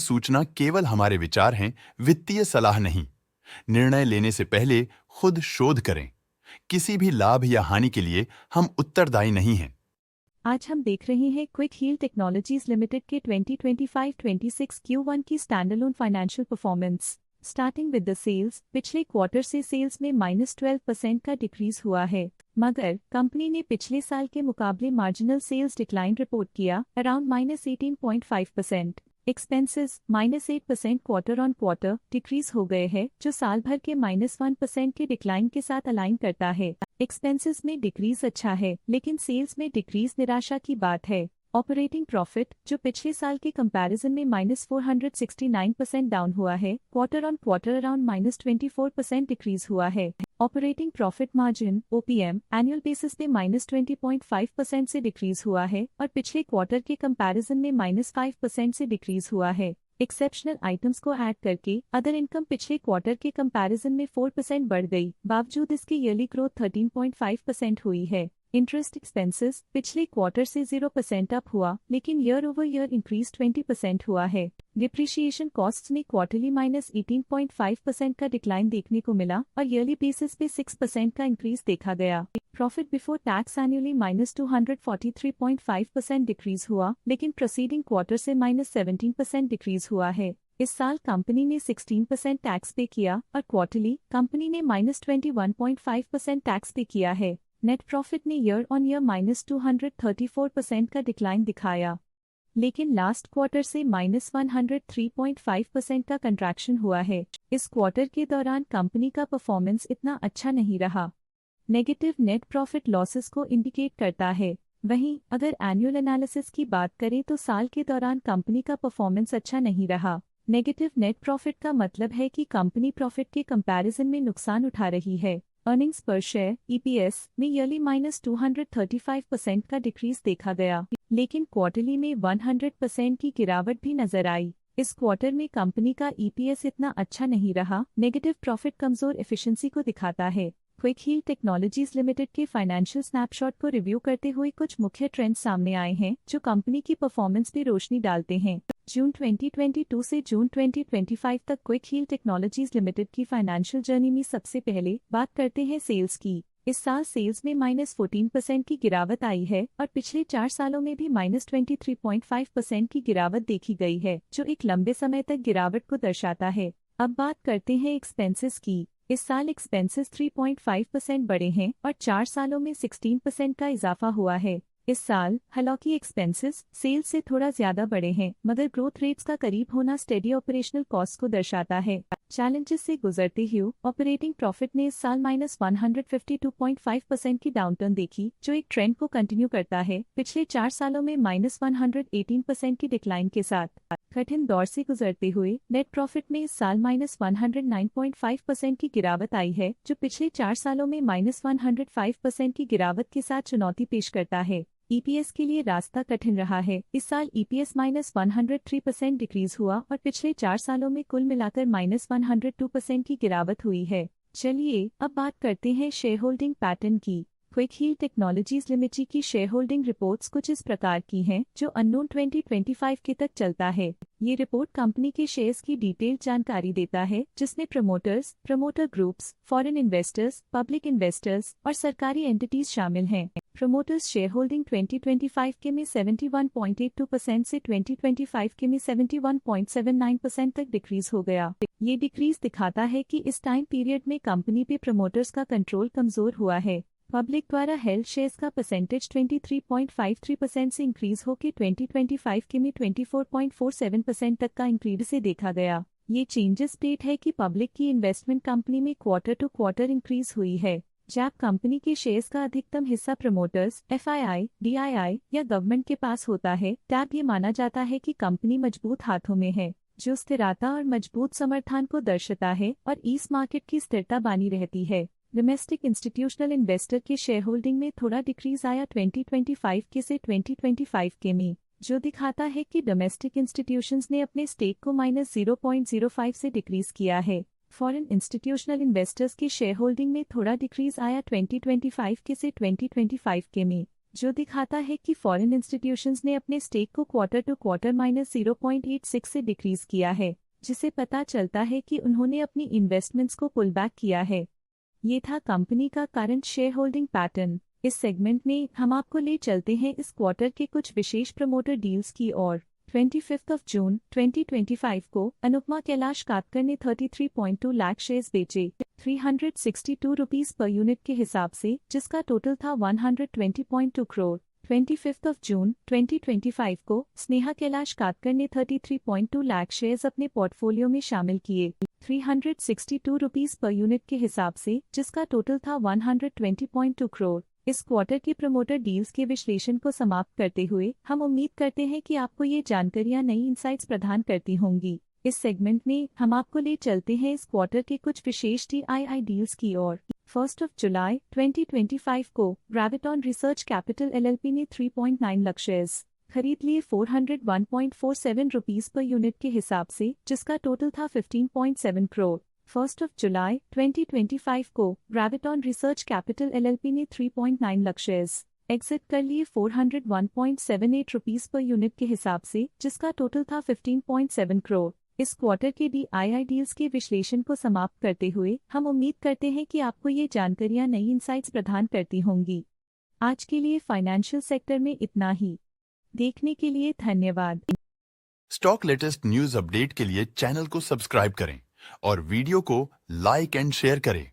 सूचना केवल हमारे विचार हैं, वित्तीय सलाह नहीं। निर्णय लेने से पहले खुद शोध करें। किसी भी लाभ या हानि के लिए हम उत्तरदायी नहीं हैं। आज हम देख रहे हैं क्विक हील टेक्नोलॉजीज लिमिटेड के 2025-26 Q1 की standalone financial performance. Starting with the sales, पिछले क्वार्टर से सेल्स में -12% का डिक्रीज हुआ है, मगर कंपनी ने पिछले साल के मुकाबले मार्जिनल सेल्स डिक्लाइन रिपोर्ट किया, around -18.5%। Expenses -8% quarter on quarter decrease हो गए हैं, जो साल भर के -1% के डिक्लाइन के साथ अलाइन करता है। एक्सपेंसेस में डिक्रीज अच्छा है, लेकिन सेल्स में डिक्रीज निराशा की बात है। ऑपरेटिंग प्रॉफिट, जो पिछले साल के कंपैरिजन में -469% डाउन हुआ है, quarter on quarter around -24% decrease हुआ है। Operating profit margin (OPM) annual basis पे -20.5% से डिक्रीज हुआ है और पिछले क्वार्टर के कंपैरिजन में -5% से डिक्रीज हुआ है। एक्सेप्शनल आइटम्स को ऐड करके अदर इनकम पिछले क्वार्टर के कंपैरिजन में 4% बढ़ गई, बावजूद इसके ईयरली ग्रोथ 13.5% हुई है। इंटरेस्ट एक्सपेंसेस पिछले क्वार्टर से 0% अप हुआ, लेकिन ईयर ओवर ईयर इंक्रीज 20% हुआ है। डिप्रिशिएशन कॉस्ट्स में क्वार्टरली -18.5% का डिक्लाइन देखने को मिला और ईयरली बेसिस पे 6% का इंक्रीज देखा गया। Profit before tax annually -243.5% decrease हुआ, लेकिन प्रोसीडिंग क्वार्टर से -17% डिक्रीज हुआ है। इस साल कंपनी ने 16% टैक्स पे किया और क्वार्टरली कंपनी ने -21.5% टैक्स पे किया है। नेट प्रॉफिट ने ईयर ऑन ईयर -234% का डिक्लाइन दिखाया, लेकिन लास्ट क्वार्टर से -103.5% का कंट्रैक्शन हुआ है। इस क्वार्टर के दौरान कंपनी का परफॉर्मेंस इतना अच्छा नहीं रहा। नेगेटिव नेट प्रॉफिट लॉसेस को इंडिकेट करता है। वहीं अगर एनुअल एनालिसिस की बात करें तो साल के दौरान कंपनी का परफॉर्मेंस अच्छा नहीं रहा। नेगेटिव नेट प्रॉफिट का मतलब है कि कंपनी प्रॉफिट के कंपैरिजन में नुकसान उठा रही है। अर्निंग्स पर शेयर (EPS) में ईयरली -235% का डिक्रीज देखा गया, लेकिन क्वार्टरली में 100% की गिरावट भी नजर आई। इस क्वार्टर में कंपनी का EPS इतना अच्छा नहीं रहा। नेगेटिव प्रॉफिट कमजोर एफिशिएंसी को दिखाता है। क्विक हील टेक्नोलॉजीज लिमिटेड के फाइनेंशियल स्नैपशॉट को रिव्यू करते हुए कुछ मुख्य ट्रेंड्स सामने आए हैं, जो कंपनी की परफॉर्मेंस पे रोशनी डालते हैं। जून 2022 से जून 2025 तक क्विक हील टेक्नोलॉजीज लिमिटेड की फाइनेंशियल जर्नी में सबसे पहले बात करते हैं सेल्स की। इस साल सेल्स में -14% की गिरावट आई है और पिछले 4 सालों में भी -23.5% की गिरावट देखी गई है, जो एक लंबे समय तक गिरावट को दर्शाता है। अब बात करते हैं एक्सपेंसेस की। इस साल एक्सपेंसेस 3.5% बढ़े हैं और 4 सालों में 16% का इजाफा हुआ है। इस साल हालांकि एक्सपेंसेस सेल्स से थोड़ा ज्यादा बढ़े हैं, मगर ग्रोथ रेट्स का करीब होना स्टेडी ऑपरेशनल कॉस्ट को दर्शाता है। चैलेंजेस से गुजरते हुए ऑपरेटिंग प्रॉफिट ने इस साल -152.5% की डाउनटर्न देखी, जो एक ट्रेंड को कंटिन्यू करता है, पिछले 4 सालों में -118% की डिक्लाइन के साथ। कठिन दौर से गुजरते हुए नेट प्रॉफिट में इस साल -109.5% की गिरावट आई है, जो पिछले 4 सालों में -105% की गिरावट के साथ चुनौती पेश करता है। EPS के लिए रास्ता कठिन रहा है। इस साल EPS -103% डिक्रीज हुआ और पिछले 4 सालों में कुल मिलाकर -102% की गिरावट हुई है। चलिए अब बात करते हैं शेयर होल्डिंग पैटर्न की। क्विक हील टेक्नोलॉजीज लिमिटेड की शेयर होल्डिंग रिपोर्ट्स कुछ इस प्रकार की हैं, जो अननोन 2025 के तक चलता है। ये रिपोर्ट कंपनी के शेयर्स की डिटेल्ड जानकारी देता है, जिसमें promoters, promoter groups, foreign investors, public investors और सरकारी एंटिटीज शामिल हैं। प्रमोटर्स शेयर होल्डिंग 2025 के में 71.82% से 2025 के में 71.79% तक डिक्रीज हो गया। ये डिक्रीज दिखाता है कि इस टाइम पीरियड में कंपनी पे प्रमोटर्स का कंट्रोल कमजोर हुआ है। पब्लिक द्वारा हेल्ड शेयर्स का परसेंटेज 23.53% से इंक्रीज होकर 2025 के में 24.47% तक का इंक्रीज से देखा गया। ये चेंजेस स्टेट है कि पब्लिक की इन्वेस्टमेंट कंपनी में क्वार्टर टू क्वार्टर इंक्रीज हुई है। जब कंपनी के शेयर्स का अधिकतम हिस्सा प्रमोटर्स, FII, DII या गवर्नमेंट के पास होता है, तब ये माना जाता है कि कंपनी मजबूत हाथों में है, जो स्थिरता और मजबूत समर्थन को दर्शाता है और इस मार्केट की स्थिरता बनी रहती है। डोमेस्टिक इंस्टीट्यूशनल इन्वेस्टर के शेयर होल्डिंग में थोड़ा डिक्रीज आया 2025 के से 2025 के में, जो दिखाता है कि डोमेस्टिक इंस्टीट्यूशंस ने अपने स्टेक को -0.05 से डिक्रीज किया है। फॉरेन इंस्टीट्यूशनल इन्वेस्टर्स के शेयर होल्डिंग में थोड़ा डिक्रीज आया 2025 के से 2025 के में, जो दिखाता है कि फॉरेन इंस्टीट्यूशंस ने अपने स्टेक को क्वार्टर टू क्वार्टर -0.86 से डिक्रीज किया है, जिसे पता चलता है कि उन्होंने अपनी इन्वेस्टमेंट्स को पुल बैक किया है। ये था कंपनी का करंट शेयर होल्डिंग पैटर्न। इस सेगमेंट में हम आपको ले चलते हैं इस क्वार्टर के कुछ विशेष प्रमोटर डील्स की ओर। 25 जून 2025 को अनुपमा कैलाश कातकर ने 33.2 लाख शेयर्स बेचे 362 रुपीस पर यूनिट के हिसाब से, जिसका टोटल था 120.2 करोड़। 25 जून 2025 को स्नेहा कैलाश कातकर ने 33.2 लाख शेयर्स अपने पोर्टफोलियो में शामिल किए 362 रुपीस पर यूनिट के हिसाब से, जिसका टोटल था 120.2 करोड़। इस क्वार्टर की प्रमोटर डील्स के विश्लेषण को समाप्त करते हुए हम उम्मीद करते हैं कि आपको ये जानकारियां नई इंसाइट्स प्रदान करती होंगी। इस सेगमेंट में हम आपको ले चलते हैं इस क्वार्टर के कुछ विशेष DII डील्स की ओर। 1 जुलाई 2025 को ग्रेविटॉन रिसर्च कैपिटल LLP ने 3.9 लाख शेयर्स खरीद लिए 401.47 रुपीस पर यूनिट के हिसाब से, जिसका टोटल था 15.7 करोड़। 1 जुलाई 2025 को ग्रेविटॉन रिसर्च कैपिटल LLP ने 3.9 लाख शेयर्स एग्जिट कर लिए 401.78 रुपीस पर यूनिट के हिसाब से, जिसका टोटल था 15.7 करोड़। इस क्वार्टर के DII डील्स के विश्लेषण को समाप्त करते हुए हम उम्मीद करते हैं कि आपको ये जानकारियां नई इंसाइट्स प्रदान करती होंगी। आज के लिए फाइनेंशियल सेक्टर में इतना ही। देखने के लिए धन्यवाद। स्टॉक लेटेस्ट न्यूज अपडेट के लिए चैनल को सब्सक्राइब करें और वीडियो को लाइक एंड शेयर करें।